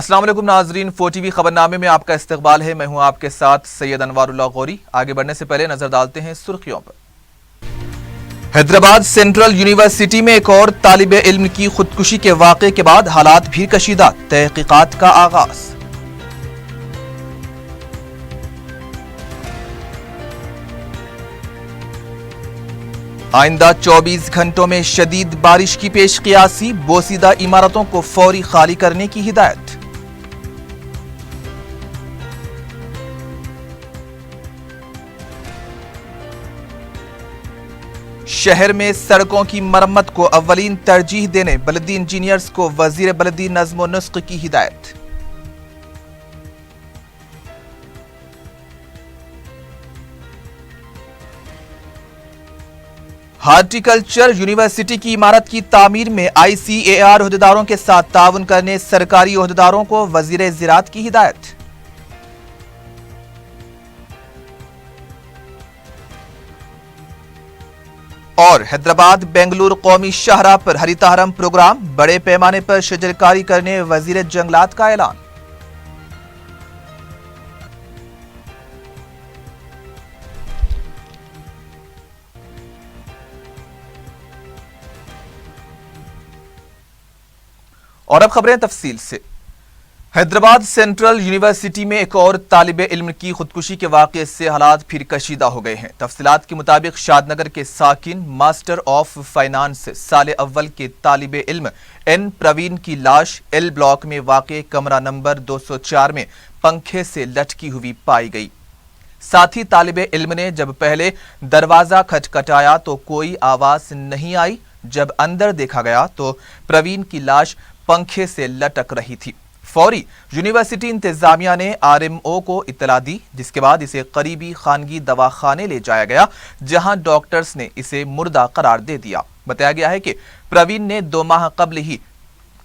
अस्सलाम वालेकुम नाजरीन, 4TV खबरनामे में आपका इस्तकबाल है। मैं हूं आपके साथ सैयद अनवारुल्लाह गौरी। आगे बढ़ने से पहले नजर डालते हैं सुर्खियों पर। हैदराबाद सेंट्रल यूनिवर्सिटी में एक और तालिबे इल्म की खुदकुशी के वाक़े के बाद हालात भी कशीदा, तहकीकात का आगाज। आइंदा 24 घंटों में शदीद बारिश की पेश क़ियासी, बोसीदा इमारतों को फौरी खाली करने की हिदायत। शहर में सड़कों की मरम्मत को अव्वलीन तरजीह देने बलदी इंजीनियर्स को वजीर बलदी नज़्म व नुस्ख की हिदायत। हार्टिकल्चर यूनिवर्सिटी की इमारत की तामीर में ICAR ओहदेदारों के साथ ताउन करने सरकारी ओहदेदारों को वजीर ज़राअत की हिदायत। और हैदराबाद बेंगलुरु कौमी शाहराह पर हरितहारम प्रोग्राम, बड़े पैमाने पर शजरकारी करने वजीर जंगलात का ऐलान। और अब खबरें तफसील से। हैदराबाद सेंट्रल यूनिवर्सिटी में एक और तालिबे इल्म की खुदकुशी के वाक़े से हालात फिर कशीदा हो गए हैं। तफसीलात के मुताबिक शादनगर के साकिन मास्टर ऑफ फाइनेंस साल अव्वल के तालिबे इल्म N प्रवीण की लाश L ब्लॉक में वाक़े कमरा नंबर 204 में पंखे से लटकी हुई पाई गई। साथ ही तालिबे इल्म ने जब पहले दरवाजा खटखटाया तो कोई आवाज नहीं आई। जब अंदर देखा गया तो प्रवीण की लाश पंखे से लटक रही थी। फौरी यूनिवर्सिटी इंतजामिया ने RMO को इत्तला दी, जिसके बाद इसे करीबी खानगी दवाखाने ले जाया गया, जहां डॉक्टर्स ने इसे मुर्दा करार दे दिया। बताया गया है कि प्रवीण ने 2 माह कबल ही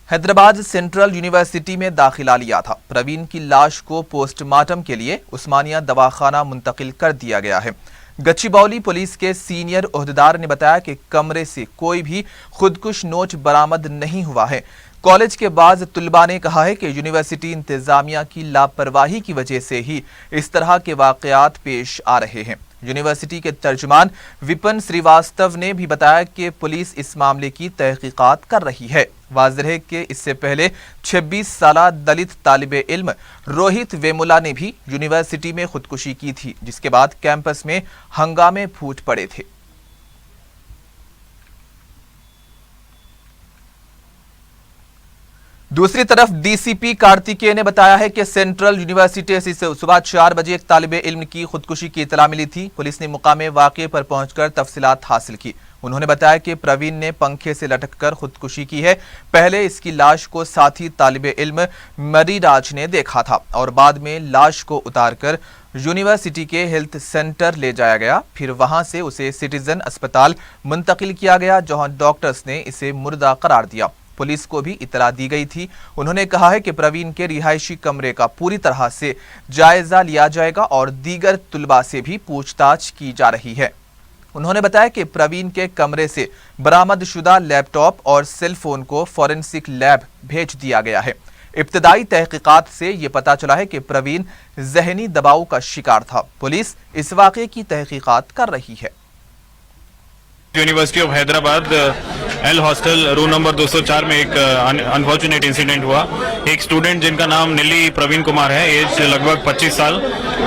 हैदराबाद सेंट्रल यूनिवर्सिटी में दाखिला लिया था। प्रवीण की लाश को पोस्टमार्टम के लिए उस्मानिया दवाखाना मुंतकिल कर दिया गया है। गच्चीबौली पुलिस के सीनियर ओहदेदार ने बताया कि कमरे से कोई भी खुदकुश नोच बरामद नहीं हुआ है। कॉलेज के बाज़ तुलबा ने कहा है कि यूनिवर्सिटी इंतजामिया की लापरवाही की वजह से ही इस तरह के वाक़यात पेश आ रहे हैं। यूनिवर्सिटी के तर्जुमान विपिन श्रीवास्तव ने भी बताया कि पुलिस इस मामले की तहकीकात कर रही है। वाज़ेह है कि इससे पहले 26 साला दलित तालिबे इल्म रोहित वेमुला ने भी यूनिवर्सिटी में खुदकुशी की थी, जिसके बाद कैंपस में हंगामे फूट पड़े थे। दूसरी तरफ DCP कार्तिकेय ने बताया है कि सेंट्रल यूनिवर्सिटी से सुबह 4 बजे एक तालिबे इल्म की खुदकुशी की इत्तला मिली थी। पुलिस ने मुकामे वाक़े पर पहुंचकर तफसीलात हासिल की। उन्होंने बताया कि प्रवीण ने पंखे से लटककर खुदकुशी की है। पहले इसकी लाश को साथी तालिबे इल्म मरीराज ने देखा था और बाद में लाश को उतारकर यूनिवर्सिटी के हेल्थ सेंटर ले जाया गया। फिर वहां से उसे सिटीजन अस्पताल मुंतकिल किया गया, जहां डॉक्टर्स ने इसे मुर्दा करार दिया। पुलिस को भी इतला दी गई थी। उन्होंने कहा है कि प्रवीण के रिहायशी कमरे का पूरी तरह से जायजा लिया जाएगा और दीगर तुलबा से भी पूछताछ की जा रही है। उन्होंने बताया कि प्रवीण के कमरे से बरामद शुदा लैपटॉप और सेल फोन को फॉरेंसिक लैब भेज दिया गया है। इब्तदाई तहकीकात से ये पता चला है कि प्रवीण जहनी दबाव का शिकार था। पुलिस इस वाक़े की तहकीकात कर रही है। University of Hyderabad L hostel room number 204 में एक अनफॉर्चुनेट इंसिडेंट हुआ। एक स्टूडेंट जिनका नाम नीली प्रवीण कुमार है, एज लगभग 25 साल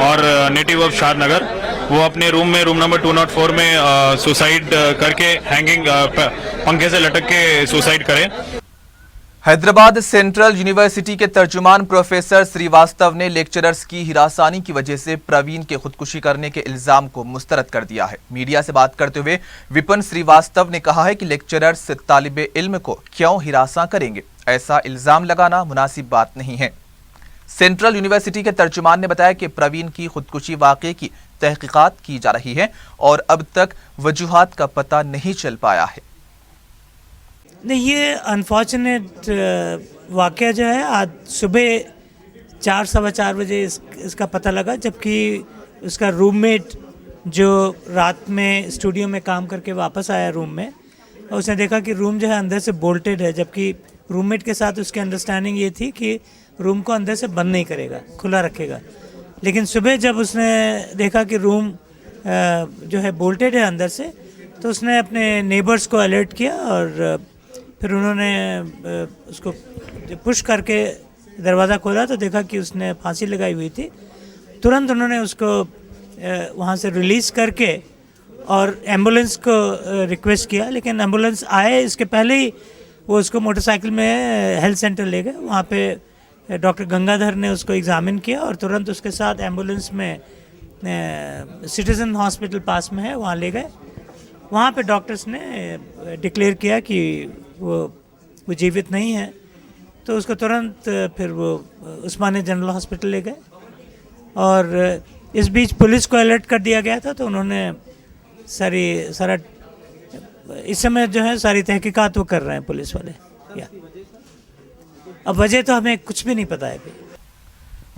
और नेटिव ऑफ शादनगर, वो अपने रूम में रूम नंबर 204 में सुसाइड करके हैंगिंग पंखे से लटक के सुसाइड करे। हैदराबाद सेंट्रल यूनिवर्सिटी के तर्जुमान प्रोफेसर श्रीवास्तव ने लेक्चरर्स की हिरासानी की वजह से प्रवीण के खुदकुशी करने के इल्जाम को मुस्तरद कर दिया है। मीडिया से बात करते हुए विपिन श्रीवास्तव ने कहा है कि लेक्चरर्स तालिबे इल्म को क्यों हिरासा करेंगे, ऐसा इल्जाम लगाना मुनासिब बात नहीं है। सेंट्रल यूनिवर्सिटी के तर्जुमान ने बताया कि प्रवीण की खुदकुशी वाक़े की तहकीकात की जा रही है और अब तक वजूहात का पता नहीं चल पाया है। नहीं, ये अनफॉर्चुनेट वाक़या जो है आज सुबह 4 सवा 4 बजे इसका पता लगा, जबकि उसका रूममेट जो रात में स्टूडियो में काम करके वापस आया रूम में, और उसने देखा कि रूम जो है अंदर से बोल्टेड है, जबकि रूममेट के साथ उसकी अंडरस्टैंडिंग ये थी कि रूम को अंदर से बंद नहीं करेगा, खुला रखेगा। लेकिन सुबह जब उसने देखा कि रूम जो है बोल्टेड है अंदर से, तो उसने अपने नेबर्स को अलर्ट किया और फिर उन्होंने उसको पुश करके दरवाज़ा खोला तो देखा कि उसने फांसी लगाई हुई थी। तुरंत उन्होंने उसको वहाँ से रिलीज़ करके और एम्बुलेंस को रिक्वेस्ट किया, लेकिन एम्बुलेंस आए इसके पहले ही वो उसको मोटरसाइकिल में हेल्थ सेंटर ले गए। वहाँ पे डॉक्टर गंगाधर ने उसको एग्ज़ामिन किया और तुरंत उसके साथ एम्बुलेंस में सिटीज़न हॉस्पिटल पास में है वहाँ ले गए। वहाँ पे डॉक्टर्स ने डिक्लेयर किया कि वो जीवित नहीं है, तो उसको तुरंत फिर वो उस्मानिया जनरल हॉस्पिटल ले गए और इस बीच पुलिस को अलर्ट कर दिया गया था। तो उन्होंने सारा इस समय जो है सारी तहकीकात वो कर रहे हैं पुलिस वाले। या अब वजह तो हमें कुछ भी नहीं पता है अभी।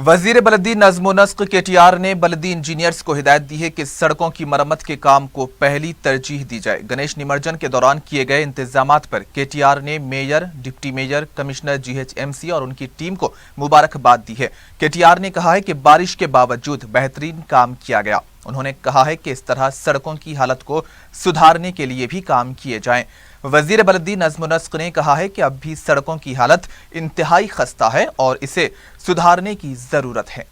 वजीर बलदी नज़्म व नस्क KTR ने बलदी इंजीनियर्स को हिदायत दी है कि सड़कों की मरम्मत के काम को पहली तरजीह दी जाए। गणेश निमज्जन के दौरान किए गए इंतजामात पर KTR ने mayor, deputy mayor, commissioner GHMC और उनकी टीम को मुबारकबाद दी है। KTR ने कहा है कि बारिश के बावजूद बेहतरीन काम किया गया। उन्होंने कहा है कि इस तरह सड़कों की हालत को सुधारने के लिए भी काम किए जाएं। वजीर बलदी नज़्म व नस्क ने कहा है कि अब भी सड़कों की हालत इंतहाई खस्ता है और इसे सुधारने की जरूरत है।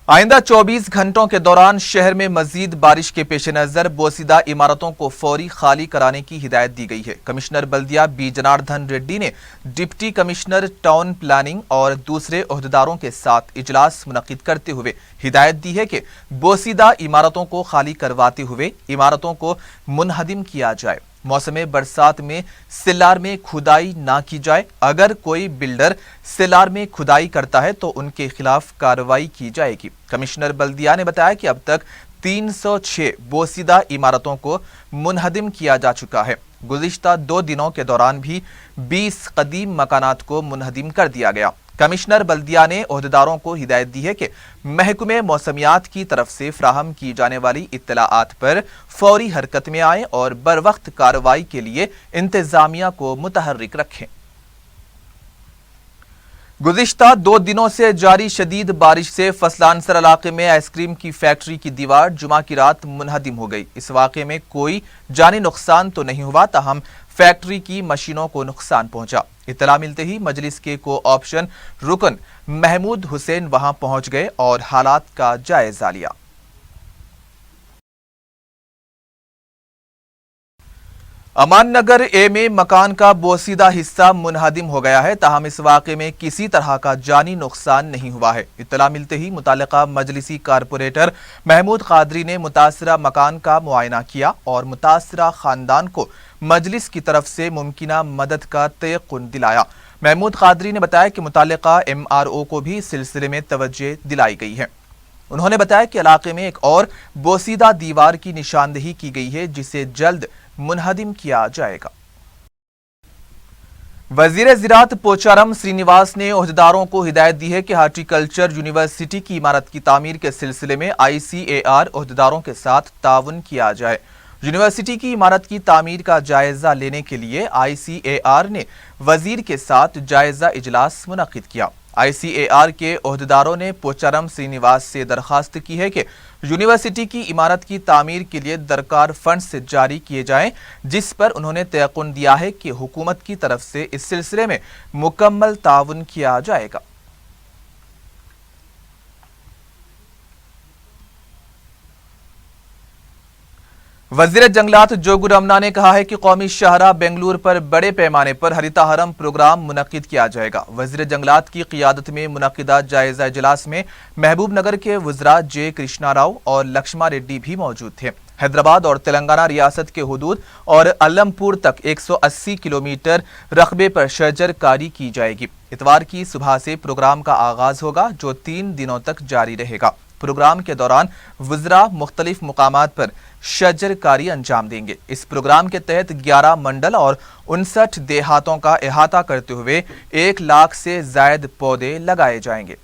आइंदा 24 घंटों के दौरान शहर में मजीद बारिश के पेश नजर बोसीदा इमारतों को फौरी खाली कराने की हिदायत दी गई है। कमिश्नर बल्दिया B जनार्दन रेड्डी ने डिप्टी कमिश्नर टाउन प्लानिंग और दूसरे ओहदेदारों के साथ इजलास मुनक्किद करते हुए हिदायत दी है कि बोसीदा इमारतों को खाली करवाते हुए इमारतों को मुनहदिम किया जाए। मौसम बरसात में सिलार में खुदाई ना की जाए। अगर कोई बिल्डर सिलार में खुदाई करता है तो उनके खिलाफ कार्रवाई की जाएगी। कमिश्नर बल्दिया ने बताया कि अब तक 306 बोसीदा इमारतों को मुनहदिम किया जा चुका है। गुज़िश्ता 2 दिनों के दौरान भी 20 कदीम मकानात को मुनहदिम कर दिया गया। कमिश्नर बल्दिया ने ओहदेदारों को हिदायत दी है कि महकमे मौसमियात की तरफ से फ्राहम की जाने वाली इत्तलाआत पर फौरी हरकत में आए और बरवक्त कार्रवाई के लिए इंतजामिया को मुतहर्रिक रखें। गुज़िश्ता 2 दिनों से जारी शदीद बारिश से फसलानसर इलाके में आइसक्रीम की फैक्ट्री की दीवार जुमा की रात मुनहदिम हो गई। इस वाक़े में कोई जानी नुकसान तो नहीं हुआ, ताहम फैक्ट्री की मशीनों को नुकसान पहुंचा। इत्तला मिलते ही मजलिस के को ऑप्शन रुकन महमूद हुसैन वहां पहुंच गए और हालात का जायजा लिया। अमान नगर ए में मकान का बोसीदा हिस्सा मुनहदिम हो गया है, ताहम इस वाक़े में किसी तरह का जानी नुकसान नहीं हुआ है। इत्तला मिलते ही मुतालिका मजलिसी कारपोरेटर महमूद कादरी ने मुतासरा मकान का मुआयना किया और मुतासरा खानदान को मजलिस की तरफ से मुमकिना मदद का तयक़ुन दिलाया। महमूद कादरी ने बताया कि मुतालिका MRO को भी इस सिलसिले में तवज्जो दिलाई गई है। उन्होंने बताया कि इलाके में एक और बोसीदा दीवार की निशानदेही की गई है, जिसे जल्द मुनहदिम किया जाएगा। वजीर ज़राअत पोचारम श्रीनिवास ने ओहदेदारों को हिदायत दी है कि हार्टिकल्चर यूनिवर्सिटी की इमारत की तामीर के सिलसिले में ICAR ओहदेदारों के साथ ताउन किया जाए। यूनिवर्सिटी की इमारत की तामीर का जायजा लेने के लिए ICAR ने वजीर के साथ जायजा इजलास मुनक्किद किया। ICAR के ओहदेदारों ने पोचारम श्रीनिवास से दरखास्त की है कि यूनिवर्सिटी की इमारत की तामीर के लिए दरकार फंड्स जारी किए जाएं, जिस पर उन्होंने तयक़ुन दिया है कि हुकूमत की तरफ से इस सिलसिले में मुकम्मल ताउन किया जाएगा। वज़ीर जंगलात जोगुर रमना ने कहा है कि कौमी शाहरा बेंगलुरु पर बड़े पैमाने पर हरिता हरम प्रोग्राम मुनक्किद किया जाएगा। वज़ीर जंगलात की क़ियादत में मुनक्किदा जायजा इजलास में महबूब नगर के वज़रा J कृष्णा राव और लक्ष्मा रेड्डी भी मौजूद थे। हैदराबाद और तेलंगाना रियासत के हुदूद और अलमपुर तक 180 किलोमीटर रकबे पर शजरकारी की जाएगी। इतवार की सुबह से प्रोग्राम का आगाज होगा, जो 3 दिनों तक जारी रहेगा। प्रोग्राम के दौरान वज़रा मुख्तलिफ मुकामात पर शजरकारी अंजाम देंगे। इस प्रोग्राम के तहत 11 मंडल और 59 देहातों का अहाता करते हुए 1 लाख से जायद पौधे लगाए जाएंगे।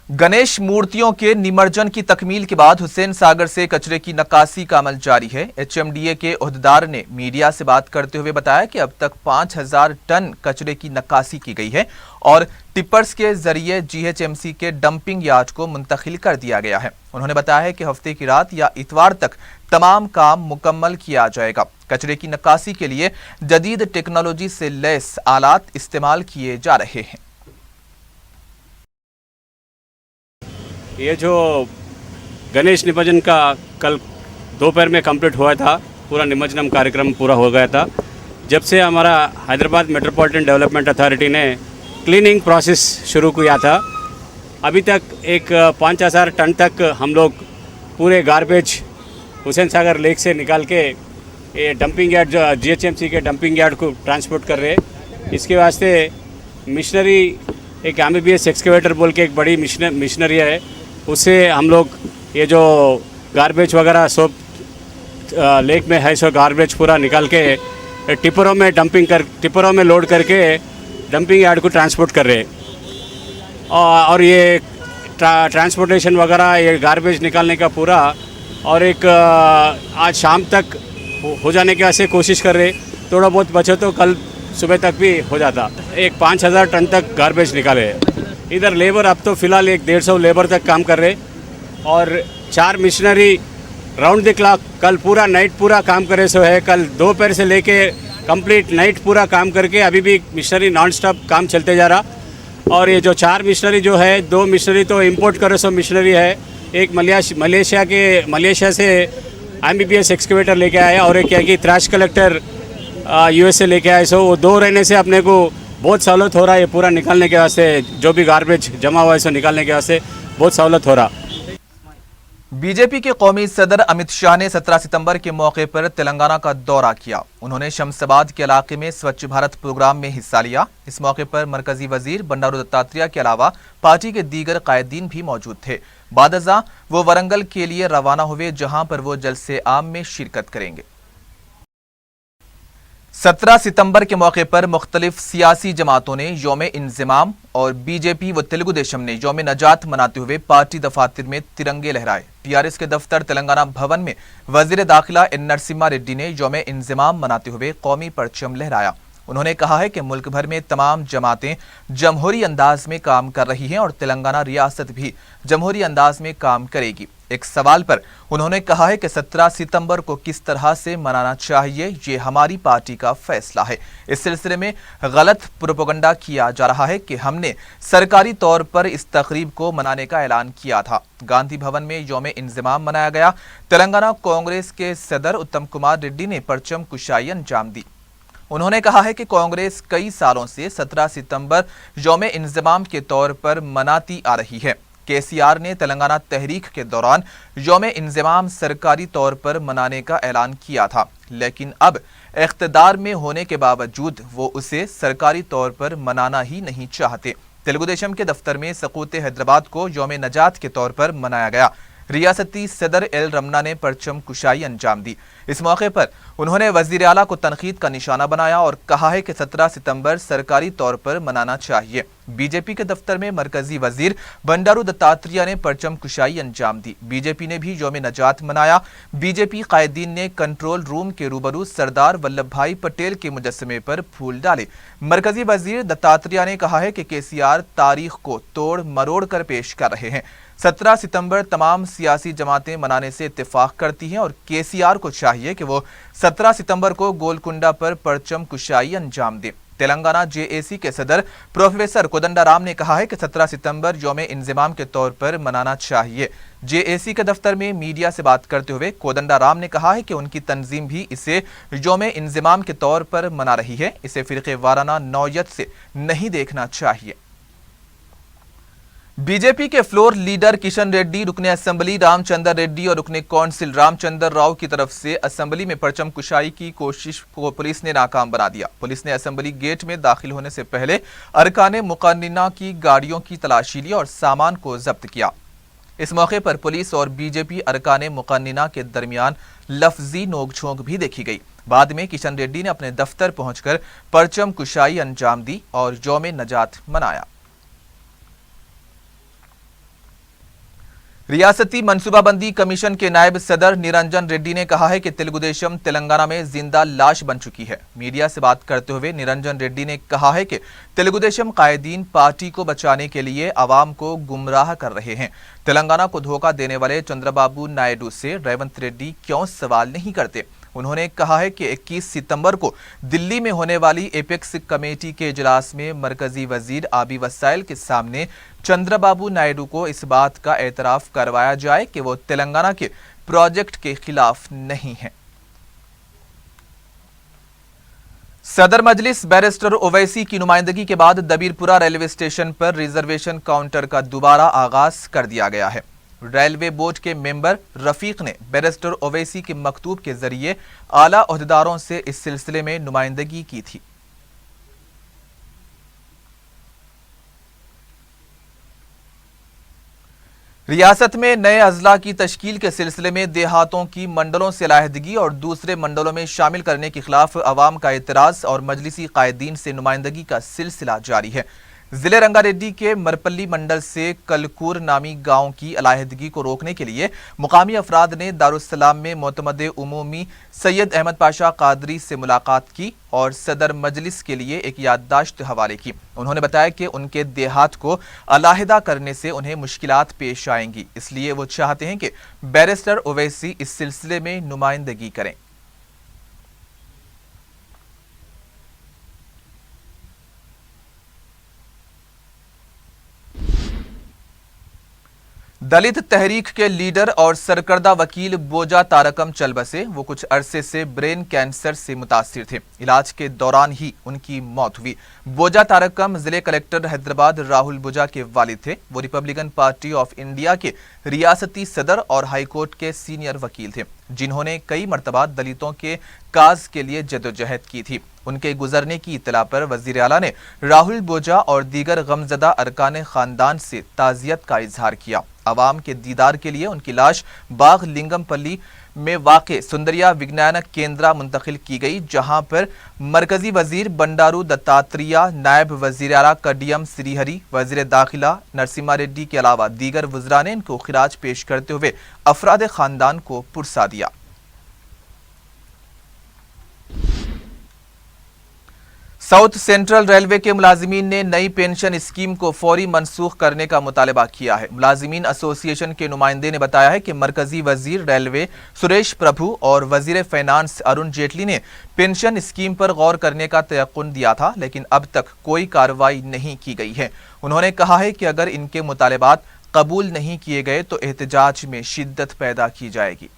गणेश मूर्तियों के निमज्जन की तकमील के बाद हुसैन सागर से कचरे की नक्काशी का अमल जारी है। एचएमडीए के ओहदेदार ने मीडिया से बात करते हुए बताया कि अब तक 5000 टन कचरे की नक्काशी की गई है और टिपर्स के जरिए जीएचएमसी के डंपिंग यार्ड को मुंतकिल कर दिया गया है। उन्होंने बताया है कि हफ्ते की रात या इतवार तक तमाम काम मुकम्मल किया जाएगा। कचरे की नक्काशी के लिए जदीद टेक्नोलॉजी से लैस आलात इस्तेमाल किए जा रहे हैं। ये जो गणेश निमज्जन का कल दोपहर में कंप्लीट हुआ था, पूरा निमज्जनम कार्यक्रम पूरा हो गया था। जब से हमारा हैदराबाद मेट्रोपॉलिटन डेवलपमेंट अथॉरिटी ने क्लीनिंग प्रोसेस शुरू किया था, अभी तक एक 5000 टन तक हम लोग पूरे गार्बेज हुसैन सागर लेक से निकाल के ये डंपिंग यार्ड जो जीएचएमसी के डंपिंग यार्ड को ट्रांसपोर्ट कर रहे हैं। इसके वास्ते मिशनरी एक एमबीबीएस एक्सकेवेटर बोल के एक बड़ी मिशनरी है, उससे हम लोग ये जो गार्बेज वगैरह सब लेक में है सो गार्बेज पूरा निकाल के टिपरों में लोड करके डंपिंग यार्ड को ट्रांसपोर्ट कर रहे हैं। और ये ट्रांसपोर्टेशन वगैरह ये गार्बेज निकालने का पूरा और एक आज शाम तक हो जाने के वास्ते कोशिश कर रहे। थोड़ा बहुत बचे तो कल सुबह तक भी हो जाता। एक 5000 टन तक गार्बेज निकाले। इधर लेबर अब तो फ़िलहाल एक 150 लेबर तक काम कर रहे और 4 मिशनरी राउंड द क्लॉक कल पूरा नाइट पूरा काम करे सो है। कल दोपहर से लेके कंप्लीट नाइट पूरा काम करके अभी भी मिशनरी नॉन स्टॉप काम चलते जा रहा। और ये जो 4 मिशनरी जो है, 2 मिशनरी तो इंपोर्ट करे सो मिशनरी है, एक मलेशिया से एमबीबीएस एक्सकेवेटर लेके आया और एक क्या कि ट्रैश कलेक्टर यूएसए लेके आए। सो वो 2 रहने से अपने को बहुत सहूलत हो रहा है। ये पूरा निकालने के वास्ते जो भी गार्बेज जमा हुआ है सो निकालने के वास्ते बहुत सहूलत हो रहा। बीजेपी के कौमी सदर अमित शाह ने 17 सितंबर के मौके पर तेलंगाना का दौरा किया। उन्होंने शमशाबाद के इलाके में स्वच्छ भारत प्रोग्राम में हिस्सा लिया। इस मौके पर मरकजी वजीर बंडारू दत्तात्रेय के अलावा पार्टी के दीगर कायदीन भी मौजूद थे। बादजा वो वरंगल के लिए रवाना हुए, जहां पर वो जलसे आम में शिरकत करेंगे। 17 सितंबर के मौके पर मुख्तलिफ सियासी जमातों ने यौम इंज़िमाम और बीजेपी व तेलुगु देशम ने यौम नजात मनाते हुए पार्टी दफातर में तिरंगे लहराए। टीआरएस के दफ्तर तेलंगाना भवन में वजीर दाखिला एन नरसिम्हा रेड्डी ने यौम इंज़िमाम मनाते हुए कौमी परचम लहराया। उन्होंने कहा है कि मुल्क भर में तमाम जमातें जमहूरी अंदाज में काम कर रही हैं और तेलंगाना रियासत भी जमहूरी अंदाज में काम करेगी। एक सवाल पर उन्होंने कहा है कि 17 सितंबर को किस तरह से मनाना चाहिए, ये हमारी पार्टी का फैसला है। इस सिलसिले में गलत प्रोपेगेंडा किया जा रहा है कि हमने सरकारी तौर पर इस तकरीब को मनाने का ऐलान किया था। गांधी भवन में यौम इंज़िमाम मनाया गया। तेलंगाना कांग्रेस के सदर उत्तम कुमार रेड्डी ने परचम कुशाई अंजाम दी। उन्होंने कहा है कि कांग्रेस कई सालों से 17 सितंबर यौम इंज़िमाम के तौर पर मनाती आ रही है। केसीआर ने तेलंगाना तहरीक के दौरान यौम इंज़िमाम सरकारी तौर पर मनाने का ऐलान किया था, लेकिन अब इख्तिदार में होने के बावजूद वो उसे सरकारी तौर पर मनाना ही नहीं चाहते। तेलुगु देशम के दफ्तर में सकूत हैदराबाद को यौम नजात के तौर पर मनाया गया। रियासती सदर एल रमना ने परचम कुशाई अंजाम दी। इस मौके पर उन्होंने वजीर आला को तनकीद का निशाना बनाया और कहा है कि 17 सितंबर सरकारी तौर पर मनाना चाहिए। बीजेपी के दफ्तर में मरकजी वजीर बंडारू दत्तात्रेय ने परचम कुशाई अंजाम दी। बीजेपी ने भी यौम नजात मनाया। बीजेपी कायदीन ने कंट्रोल रूम के रूबरू सरदार वल्लभ भाई पटेल के मुजस्समे पर फूल डाले। मरकजी वजीर दत्तात्रेय ने कहा है कि केसीआर तारीख को तोड़ मरोड़ कर पेश कर रहे हैं। 17 सितंबर तमाम सियासी जमातें मनाने से इत्तेफाक करती हैं और केसीआर को चाहिए कि वो 17 सितंबर को गोलकुंडा पर परचम कुशाई अंजाम दे। तेलंगाना जेएसी के सदर प्रोफेसर कोदंडाराम ने कहा है कि 17 सितंबर यौम इंज़िमाम के तौर पर मनाना चाहिए। जेएसी के दफ्तर में मीडिया से बात करते हुए कोदंडाराम ने कहा है कि उनकी तंजीम भी इसे यौम इंज़िमाम के तौर पर मना रही है। इसे फिरके वाराना नौयत से नहीं देखना चाहिए। बीजेपी के फ्लोर लीडर किशन रेड्डी, रुकने असेंबली रामचंद्र रेड्डी और रुकने कौंसिल रामचंद्र राव की तरफ से असेंबली में परचम कुशाई की कोशिश को पुलिस ने नाकाम बना दिया। पुलिस ने असेंबली गेट में दाखिल होने से पहले अरकाने मुक़न्निना की गाड़ियों की तलाशी ली और सामान को जब्त किया। इस मौके पर पुलिस और बीजेपी अरकाने मुक़न्निना के दरमियान लफ्जी नोकझोंक भी देखी गई। बाद में किशन रेड्डी ने अपने दफ्तर पहुंचकर परचम कुशाई अंजाम दी और यौम नजात मनाया। रियासती मनसूबाबंदी कमीशन के नायब सदर निरंजन रेड्डी ने कहा है कि तेलुगुदेशम तेलंगाना में जिंदा लाश बन चुकी है। मीडिया से बात करते हुए निरंजन रेड्डी ने कहा है कि तेलुगुदेशम कायदीन पार्टी को बचाने के लिए आवाम को गुमराह कर रहे हैं। तेलंगाना को धोखा देने वाले चंद्रबाबू नायडू से रेवंत रेड्डी क्यों सवाल नहीं करते। उन्होंने कहा है कि 21 सितंबर को दिल्ली में होने वाली एपेक्स कमेटी के इजलास में मरकजी वजीर आबी वसाइल के सामने चंद्रबाबू नायडू को इस बात का एतराफ करवाया जाए कि वो तेलंगाना के प्रोजेक्ट के खिलाफ नहीं है। सदर मजलिस बैरिस्टर ओवैसी की नुमाइंदगी के बाद दबीरपुरा रेलवे स्टेशन पर रिजर्वेशन काउंटर का दोबारा आगाज कर दिया गया है। रेलवे बोर्ड के मेंबर रफीक ने बैरिस्टर ओवैसी के मकतूब के जरिए आला ओहदेदारों से इस सिलसिले में नुमाइंदगी की थी। रियासत में नए अजला की तश्कील के सिलसिले में देहातों की मंडलों से अलहदगी और दूसरे मंडलों में शामिल करने के खिलाफ अवाम का एतराज और मजलिसी कायदीन से नुमाइंदगी का सिलसिला जारी है। जिले रंगारेड्डी के मरपल्ली मंडल से कलकूर नामी गांव की अलहदगी को रोकने के लिए मुकामी अफराद ने दारुस्सलाम में मोतमद उमूमी सैयद अहमद पाशा कादरी से मुलाकात की और सदर मजलिस के लिए एक याददाश्त हवाले की। उन्होंने बताया कि उनके देहात को अलहदा करने से उन्हें मुश्किलात पेश आएंगी, इसलिए वो चाहते हैं कि बैरिस्टर ओवैसी इस सिलसिले में नुमाइंदगी करें। दलित तहरीक के लीडर और सरकर्दा वकील बोजा तारकम चल बसे। वो कुछ अरसे से ब्रेन कैंसर से मुतासिर थे। इलाज के दौरान ही उनकी मौत हुई। बोजा तारकम जिले कलेक्टर हैदराबाद राहुल बोजा के वालिद थे। वो रिपब्लिकन पार्टी ऑफ इंडिया के रियासती सदर और हाईकोर्ट के सीनियर वकील थे, जिन्होंने कई मरतबा दलितों के काज के लिए जदोजहद की थी। उनके गुजरने की इत्तला पर वजीर आला ने राहुल बोजा और दीगर गमजदा अरकान खानदान से ताजियत का इजहार किया। आवाम के दीदार के लिए उनकी लाश बाग लिंगमपल्ली में वाक़े सुंदरिया विज्ञान केंद्र मुंतकिल की गई, जहां पर मरकजी वजीर बंडारू दत्तात्रेय, नायब वजीर आला कडियम श्रीहरी, वजीर दाखिला नरसिम्हा रेड्डी के अलावा दीगर वज़रा ने इनको खिराज पेश करते हुए अफराद खानदान को पुरसा दिया। साउथ सेंट्रल रेलवे के मुलाजिमीन ने नई पेंशन स्कीम को फौरी मनसूख करने का मुतालबा किया है। मुलाजिमीन एसोसिएशन के नुमाइंदे ने बताया है कि मरकजी वजीर रेलवे सुरेश प्रभु और वजीर फाइनेंस अरुण जेटली ने पेंशन स्कीम पर गौर करने का तयक्कुन दिया था, लेकिन अब तक कोई कार्रवाई नहीं की गई है। उन्होंने कहा है कि अगर इनके मुतालबात कबूल नहीं किए गए तो एहतजाज में शिद्दत पैदा की जाएगी।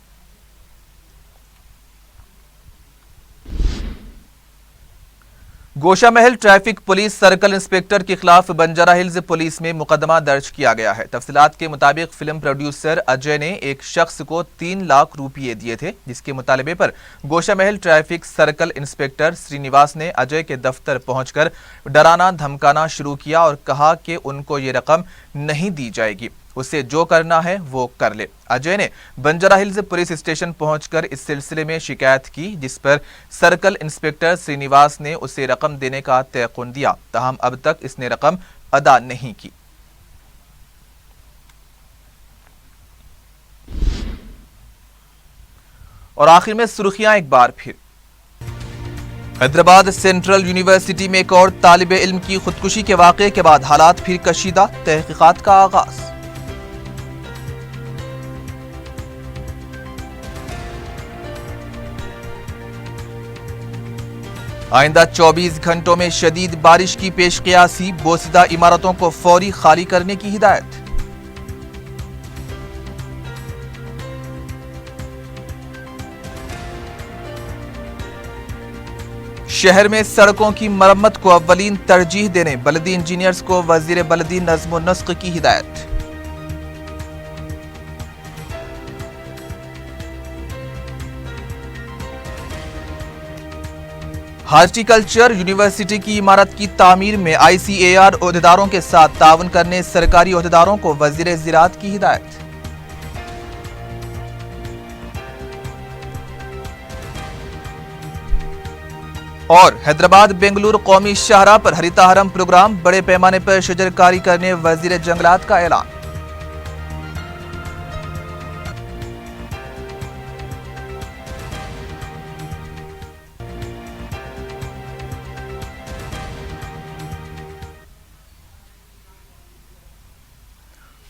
Goshamahal traffic police circle inspector के खिलाफ बंजारा हिल्स पुलिस में मुकदमा दर्ज किया गया है। तफसीलात के मुताबिक फिल्म प्रोड्यूसर अजय ने एक शख्स को 3 लाख रुपये दिए थे, जिसके मुतालबे पर Goshamahal traffic circle inspector Srinivas ने अजय के दफ्तर पहुंचकर डराना धमकाना शुरू किया और कहा कि उनको ये रकम नहीं दी जाएगी, उसे जो करना है वो कर ले। अजय ने बंजारा हिल्स पुलिस स्टेशन पहुंचकर इस सिलसिले में शिकायत की, जिस पर सर्कल इंस्पेक्टर श्रीनिवास ने उसे रकम देने का तयक्कुन दिया, ताहम अब तक इसने रकम अदा नहीं की। और आखिर में सुर्खियां एक बार फिर। हैदराबाद सेंट्रल यूनिवर्सिटी में एक और तालिब इल्म की खुदकुशी के वाक़े के बाद हालात फिर कशीदा, तहकीकात का आगाज। आइंदा 24 घंटों में शदीद बारिश की पेशकियासी, बोसीदा इमारतों को फौरी खाली करने की हिदायत। शहर में सड़कों की मरम्मत को अव्वलीन तरजीह देने बलदी इंजीनियर्स को वजीर बलदी नज़्म व नस्क की हिदायत। हार्टिकल्चर यूनिवर्सिटी की इमारत की तामीर में ICAR ओहदेदारों के साथ तावन करने सरकारी ओहदेदारों को वजीर ज़राअत की हिदायत। और हैदराबाद बेंगलुरु कौमी शाहराह पर हरिताहरम प्रोग्राम, बड़े पैमाने पर शजरकारी करने वजीर जंगलात का ऐलान।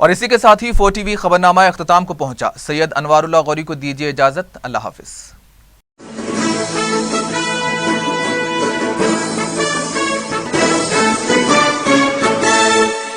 اور اسی کے ساتھ ہی 4 TV خبرنامہ اختتام کو پہنچا. سید انواراللہ غوری کو دیجیے اجازت. اللہ حافظ.